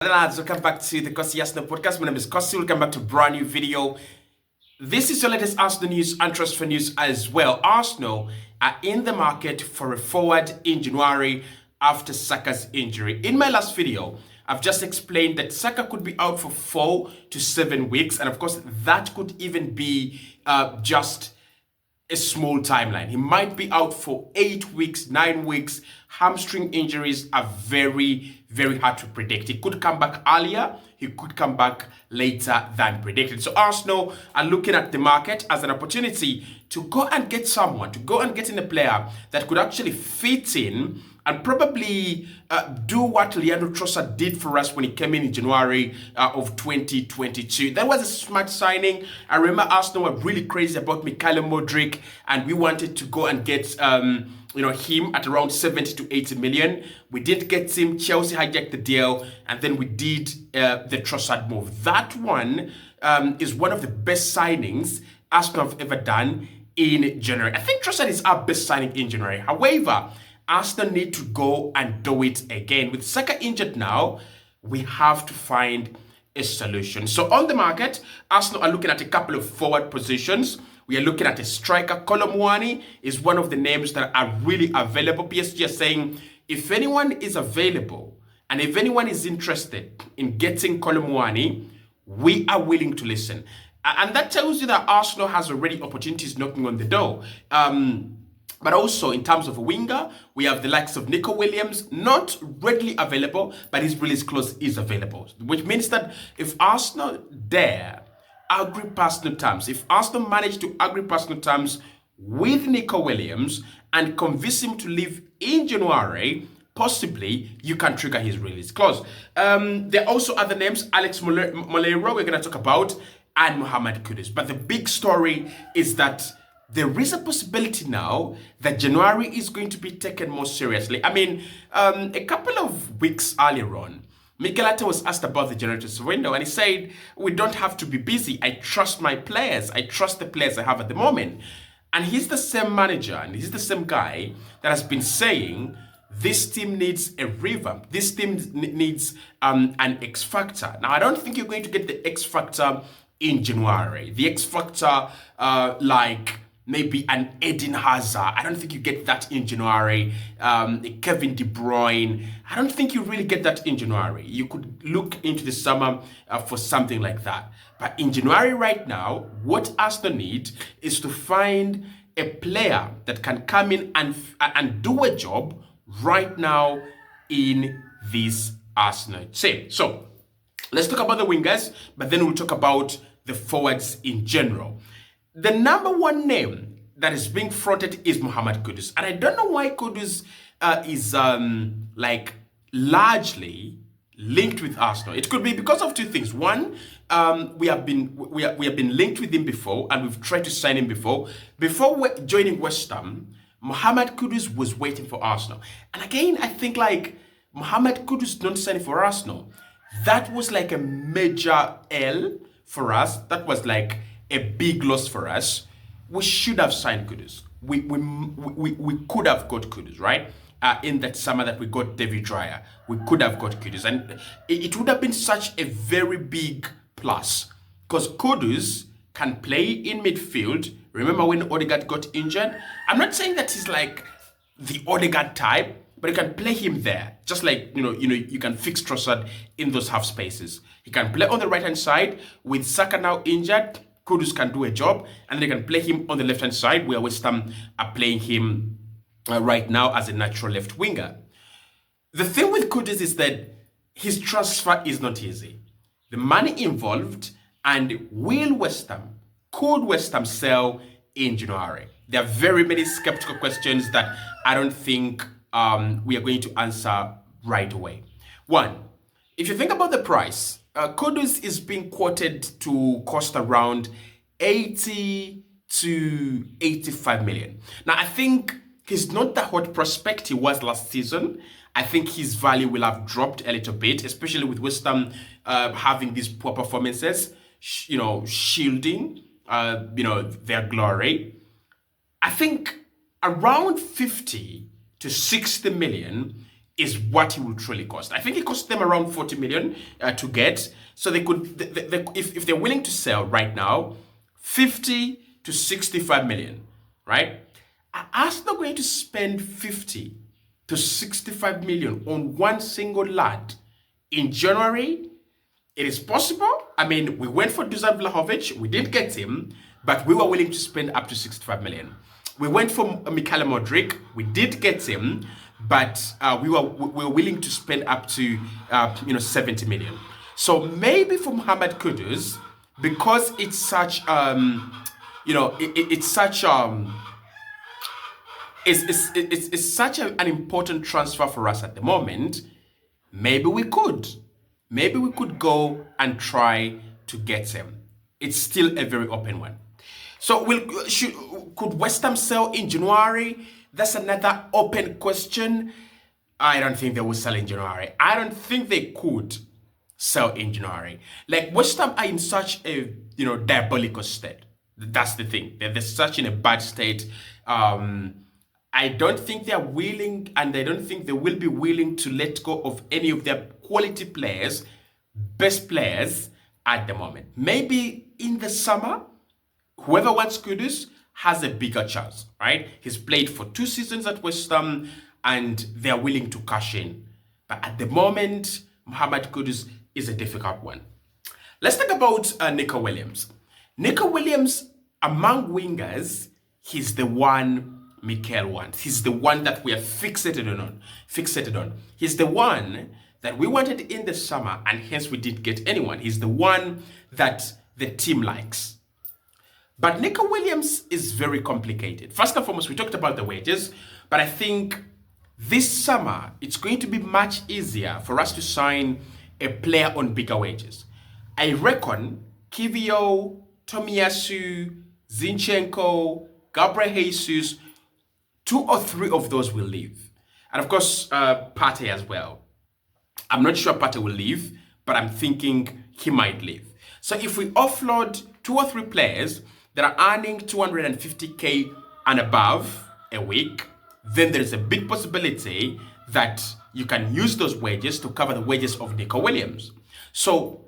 Hello lads, welcome back to the Kosi Arsenal podcast. My name is Kosi. Welcome back to a brand new video. This is your latest Arsenal news and transfer news as well. Arsenal are in the market for a forward in January after Saka's injury. In my last video, I've just explained that Saka could be out for 4 to 7 weeks, and of course that could even be just a small timeline. He might be out for 8 weeks, 9 weeks. Hamstring injuries are very, very hard to predict. He could come back earlier. He could come back later than predicted. So Arsenal are looking at the market as an opportunity to go and get someone, to go and get in a player that could actually fit in and probably do what Leandro Trossard did for us when he came in January of 2022. That was a smart signing. I remember Arsenal were really crazy about Mikhailo Modric, and we wanted to go and get him at around 70 to 80 million. We did get him. Chelsea hijacked the deal, and then we did the Trossard move. That one is one of the best signings Arsenal have ever done in January. I think Trossard is our best signing in January. However, Arsenal need to go and do it again. With Saka injured now, we have to find a solution. So on the market, Arsenal are looking at a couple of forward positions. We are looking at a striker. Kolo Muani is one of the names that are really available. PSG are saying, if anyone is available and if anyone is interested in getting Kolo Muani, we are willing to listen. And that tells you that Arsenal has already opportunities knocking on the door. But also in terms of a winger, we have the likes of Nico Williams, not readily available, but his release clause is available. Which means that if Arsenal dare agree personal terms, if Arsenal manage to agree personal terms with Nico Williams and convince him to leave in January, possibly you can trigger his release clause. There are also other names, Alex Molero, we're going to talk about, and Mohammed Kudus. But the big story is that there is a possibility now that January is going to be taken more seriously. I mean, a couple of weeks earlier on, Mikel Arteta was asked about the January window, and he said, we don't have to be busy. I trust my players. I trust the players I have at the moment. And he's the same manager, and he's the same guy that has been saying, this team needs a revamp. This team needs an X factor. Now, I don't think you're going to get the X factor in January. The X factor, like maybe an Eden Hazard. I don't think you get that in January. Kevin De Bruyne. I don't think you really get that in January. You could look into the summer for something like that. But in January right now, what Arsenal need is to find a player that can come in and do a job right now in this Arsenal team. So let's talk about the wingers, but then we'll talk about the forwards in general. The number one name that is being fronted is Mohammed Kudus. And I don't know why Kudus is largely linked with Arsenal. It could be because of two things. One, we have been linked with him before, and we've tried to sign him before. Before joining West Ham, Mohammed Kudus was waiting for Arsenal. And again, I think like Mohammed Kudus not signing for Arsenal, that was like a major L for us. That was like a big loss for us. We should have signed Kudus. We could have got Kudus, right? In that summer that we got David Raya, we could have got Kudus. And it would have been such a very big plus because Kudus can play in midfield. Remember when Odegaard got injured? I'm not saying that he's like the Odegaard type, but you can play him there. Just like, you can fix Trossard in those half spaces. He can play on the right-hand side. With Saka now injured, Kudus can do a job, and they can play him on the left-hand side where West Ham are playing him right now as a natural left winger. The thing with Kudus is that his transfer is not easy. The money involved, and could West Ham sell in January? There are very many skeptical questions that I don't think we are going to answer right away. One, if you think about the price, Kudus is being quoted to cost around 80 to 85 million. Now, I think he's not the hot prospect he was last season. I think his value will have dropped a little bit, especially with West Ham having these poor performances, shielding, their glory. I think around 50 to 60 million is what he will truly cost. I think it cost them around 40 million to get. So they could, if they're willing to sell right now, 50 to 65 million, right? Are Arsenal going to spend 50 to 65 million on one single lad in January? It is possible. I mean, we went for Dusan Vlahovic, we didn't get him, but we were willing to spend up to 65 million. We went for Mikhail Modric, we did get him, but we were willing to spend up to 70 million. So maybe for Mohammed Kudus, because it's such it's such an important transfer for us at the moment. Maybe we could go and try to get him. It's still a very open one. So could West Ham sell in January? That's another open question. I don't think they will sell in January. I don't think they could sell in January. Like, West Ham are in such a diabolical state. That's the thing. They're such in a bad state. I don't think they're willing, and I don't think they will be willing to let go of any of their quality players, best players at the moment. Maybe in the summer, whoever wants Kudus has a bigger chance, right? He's played for 2 seasons at West Ham and they're willing to cash in. But at the moment, Mohammed Kudus is a difficult one. Let's talk about Nico Williams. Nico Williams, among wingers, he's the one Mikel wants. He's the one that we are fixated on. He's the one that we wanted in the summer and hence we didn't get anyone. He's the one that the team likes. But Nico Williams is very complicated. First and foremost, we talked about the wages, but I think this summer, it's going to be much easier for us to sign a player on bigger wages. I reckon Kivio, Tomiyasu, Zinchenko, Gabriel Jesus, 2 or 3 of those will leave. And of course, Partey as well. I'm not sure Partey will leave, but I'm thinking he might leave. So if we offload 2 or 3 players that are earning 250k and above a week, then there's a big possibility that you can use those wages to cover the wages of Nico Williams. So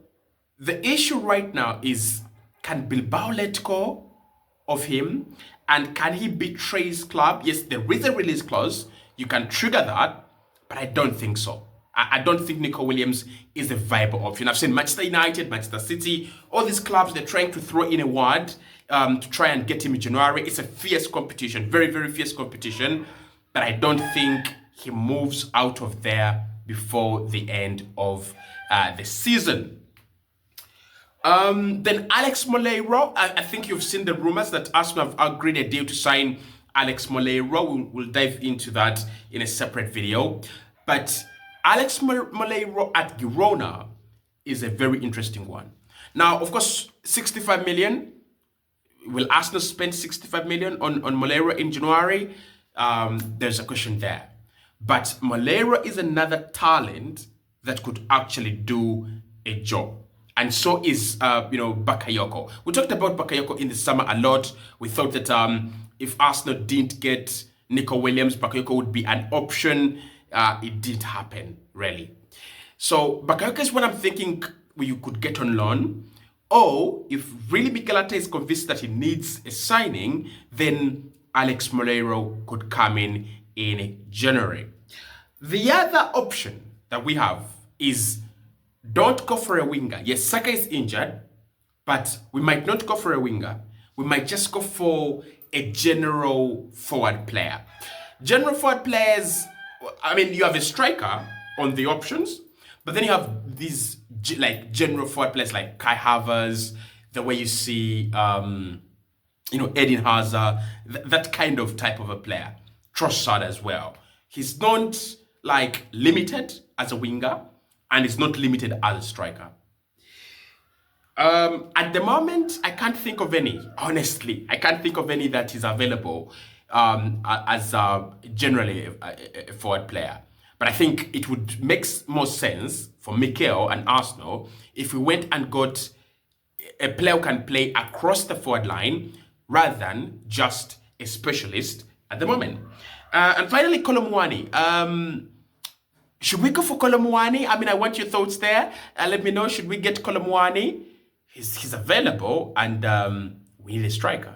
the issue right now is, can Bilbao let go of him? And can he betray his club? Yes, there is a release clause. You can trigger that, but I don't think so. I don't think Nico Williams is a viable option. I've seen Manchester United, Manchester City, all these clubs, they're trying to throw in a word to try and get him in January. It's a fierce competition, very, very fierce competition. But I don't think he moves out of there before the end of the season. Then Alex Moleiro, I think you've seen the rumors that Arsenal have agreed a deal to sign Alex Moleiro. We'll dive into that in a separate video. But Alex Moleiro at Girona is a very interesting one. Now, of course, 65 million. Will Arsenal spend 65 million on Moleiro in January? There's a question there. But Moleiro is another talent that could actually do a job. And so is, Bakayoko. We talked about Bakayoko in the summer a lot. We thought that if Arsenal didn't get Nico Williams, Bakayoko would be an option. It didn't happen, really. So Bakayoko is what I'm thinking you could get on loan. Or if really Mikel Arteta is convinced that he needs a signing, then Alex Moleiro could come in January. The other option that we have is don't go for a winger. Yes, Saka is injured, but we might not go for a winger. We might just go for a general forward player. General forward players, I mean, you have a striker on the options, but then you have these like general forward players like Kai Havertz, the way you see, Eden Hazard, that kind of type of a player. Trossard as well. He's not like limited as a winger, and he's not limited as a striker. At the moment, I can't think of any. Honestly, I can't think of any that is available as generally a forward player. But I think it would make more sense for Mikel and Arsenal if we went and got a player who can play across the forward line rather than just a specialist at the moment. And finally, Kolomwani. Should we go for Kolomwani? I mean, I want your thoughts there. Let me know, should we get Kolomwani? He's available, and we need a striker.